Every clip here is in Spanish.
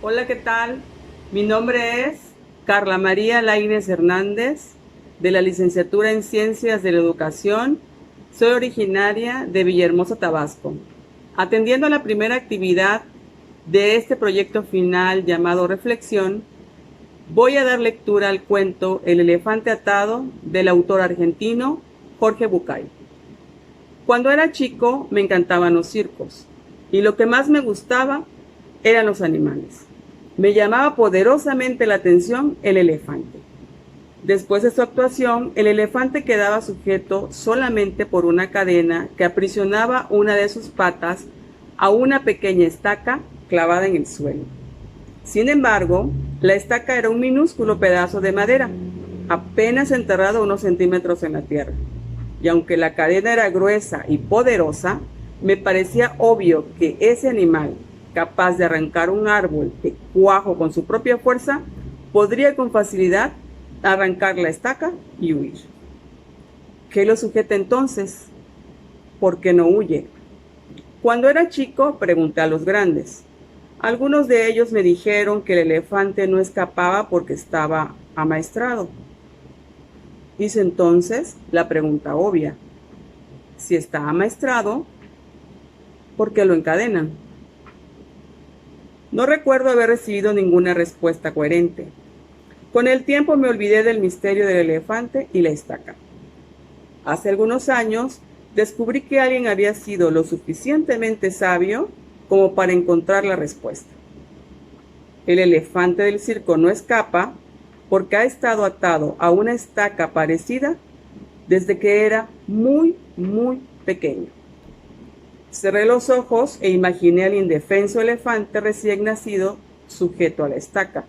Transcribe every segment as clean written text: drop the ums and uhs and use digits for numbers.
Hola, ¿qué tal? Mi nombre es Carla María Laínez Hernández, de la Licenciatura en Ciencias de la Educación. Soy originaria de Villahermosa, Tabasco. Atendiendo a la primera actividad de este proyecto final llamado Reflexión, voy a dar lectura al cuento El elefante atado del autor argentino Jorge Bucay. Cuando era chico me encantaban los circos y lo que más me gustaba eran los animales. Me llamaba poderosamente la atención el elefante. Después de su actuación, el elefante quedaba sujeto solamente por una cadena que aprisionaba una de sus patas a una pequeña estaca clavada en el suelo. Sin embargo, la estaca era un minúsculo pedazo de madera, apenas enterrado unos centímetros en la tierra. Y aunque la cadena era gruesa y poderosa, me parecía obvio que ese animal, capaz de arrancar un árbol de cuajo con su propia fuerza, podría con facilidad arrancar la estaca y huir. ¿Qué lo sujeta entonces? ¿Por qué no huye? Cuando era chico, pregunté a los grandes. Algunos de ellos me dijeron que el elefante no escapaba porque estaba amaestrado. Hice entonces la pregunta obvia. Si está amaestrado, ¿por qué lo encadenan? No recuerdo haber recibido ninguna respuesta coherente. Con el tiempo me olvidé del misterio del elefante y la estaca. Hace algunos años descubrí que alguien había sido lo suficientemente sabio como para encontrar la respuesta. El elefante del circo no escapa porque ha estado atado a una estaca parecida desde que era muy pequeño. Cerré los ojos e imaginé al indefenso elefante recién nacido sujeto a la estaca.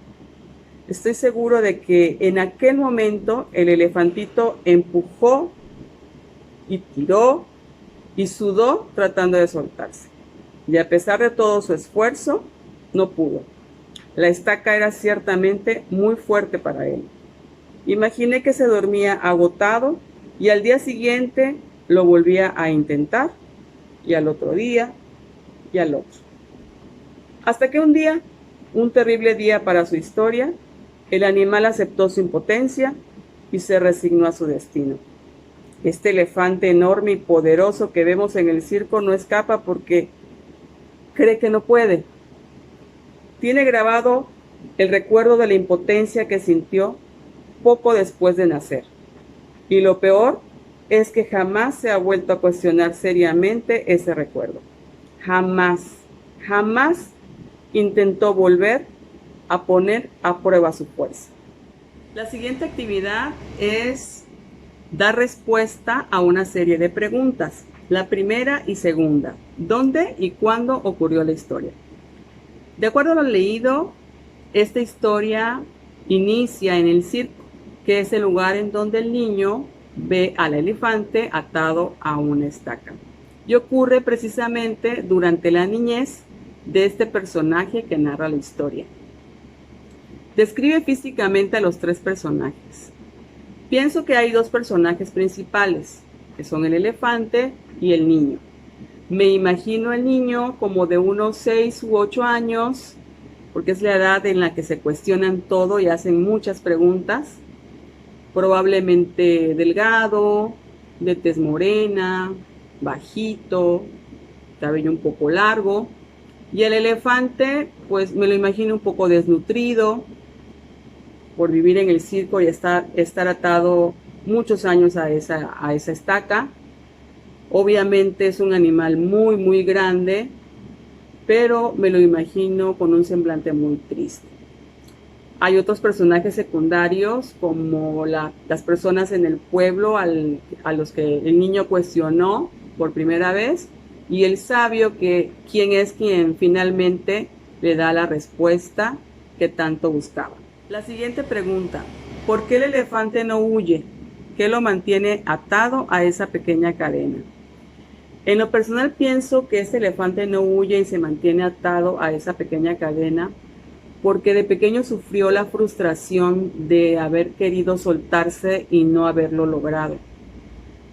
Estoy seguro de que en aquel momento el elefantito empujó y tiró y sudó tratando de soltarse. Y a pesar de todo su esfuerzo, no pudo. La estaca era ciertamente muy fuerte para él. Imaginé que se dormía agotado y al día siguiente lo volvía a intentar, y al otro día, y al otro. Hasta que un día, un terrible día para su historia, el animal aceptó su impotencia y se resignó a su destino. Este elefante enorme y poderoso que vemos en el circo no escapa porque cree que no puede. Tiene grabado el recuerdo de la impotencia que sintió poco después de nacer. Y lo peor es que jamás se ha vuelto a cuestionar seriamente ese recuerdo. Jamás intentó volver a poner a prueba su fuerza. La siguiente actividad es dar respuesta a una serie de preguntas. La primera y segunda. ¿Dónde y cuándo ocurrió la historia? De acuerdo a lo leído, esta historia inicia en el circo, que es el lugar en donde el niño ve al elefante atado a una estaca. Y ocurre precisamente durante la niñez de este personaje que narra la historia. Describe físicamente a los tres personajes. Pienso que hay dos personajes principales, que son el elefante y el niño. Me imagino al niño como de unos 6 u 8 años, porque es la edad en la que se cuestionan todo y hacen muchas preguntas. Probablemente delgado, de tez morena, bajito, cabello un poco largo. Y el elefante, pues me lo imagino un poco desnutrido por vivir en el circo y estar atado muchos años a esa estaca. Obviamente es un animal muy grande, pero me lo imagino con un semblante muy triste. Hay otros personajes secundarios como las personas en el pueblo a los que el niño cuestionó por primera vez, y el sabio quien es quien finalmente le da la respuesta que tanto buscaba. La siguiente pregunta: ¿por qué el elefante no huye? ¿Qué lo mantiene atado a esa pequeña cadena? En lo personal pienso que este elefante no huye y se mantiene atado a esa pequeña cadena porque de pequeño sufrió la frustración de haber querido soltarse y no haberlo logrado.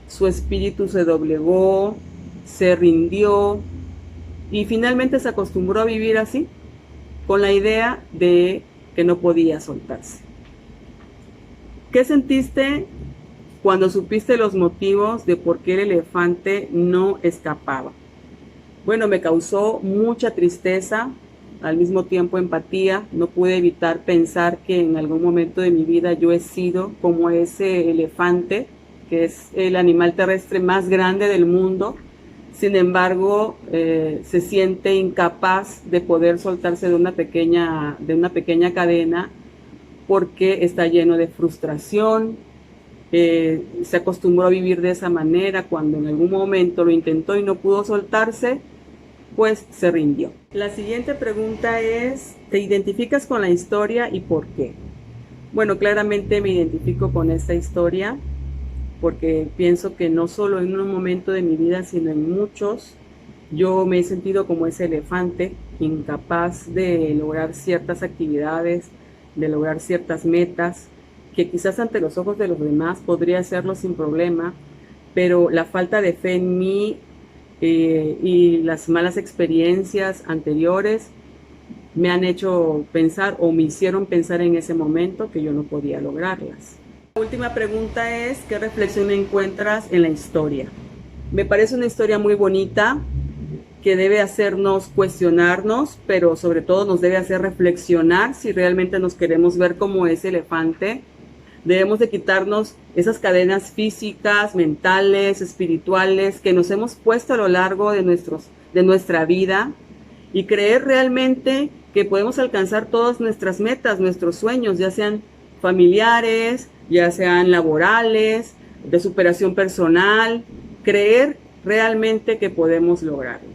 Su espíritu se doblegó, se rindió y finalmente se acostumbró a vivir así, con la idea de que no podía soltarse. ¿Qué sentiste cuando supiste los motivos de por qué el elefante no escapaba? Bueno, me causó mucha tristeza, al mismo tiempo empatía. No pude evitar pensar que en algún momento de mi vida yo he sido como ese elefante, que es el animal terrestre más grande del mundo. Sin embargo, se siente incapaz de poder soltarse de una pequeña cadena porque está lleno de frustración. Se acostumbró a vivir de esa manera. Cuando en algún momento lo intentó y no pudo soltarse, pues se rindió. La siguiente pregunta es, ¿te identificas con la historia y por qué? Bueno, claramente me identifico con esta historia porque pienso que no solo en un momento de mi vida, sino en muchos, yo me he sentido como ese elefante, incapaz de lograr ciertas actividades, de lograr ciertas metas, que quizás ante los ojos de los demás podría hacerlo sin problema, pero la falta de fe en mí y las malas experiencias anteriores me han hecho pensar o me hicieron pensar en ese momento que yo no podía lograrlas. La última pregunta es, ¿qué reflexión encuentras en la historia? Me parece una historia muy bonita que debe hacernos cuestionarnos, pero sobre todo nos debe hacer reflexionar si realmente nos queremos ver como ese elefante. Debemos de quitarnos esas cadenas físicas, mentales, espirituales que nos hemos puesto a lo largo de nuestra vida y creer realmente que podemos alcanzar todas nuestras metas, nuestros sueños, ya sean familiares, ya sean laborales, de superación personal, creer realmente que podemos lograrlo.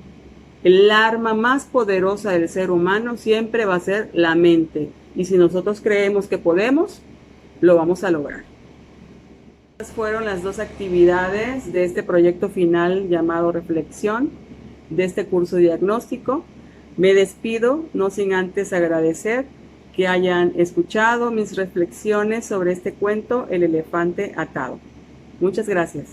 El arma más poderosa del ser humano siempre va a ser la mente, y si nosotros creemos que podemos, lo vamos a lograr. Estas fueron las dos actividades de este proyecto final llamado Reflexión, de este curso diagnóstico. Me despido, no sin antes agradecer que hayan escuchado mis reflexiones sobre este cuento, El elefante atado. Muchas gracias.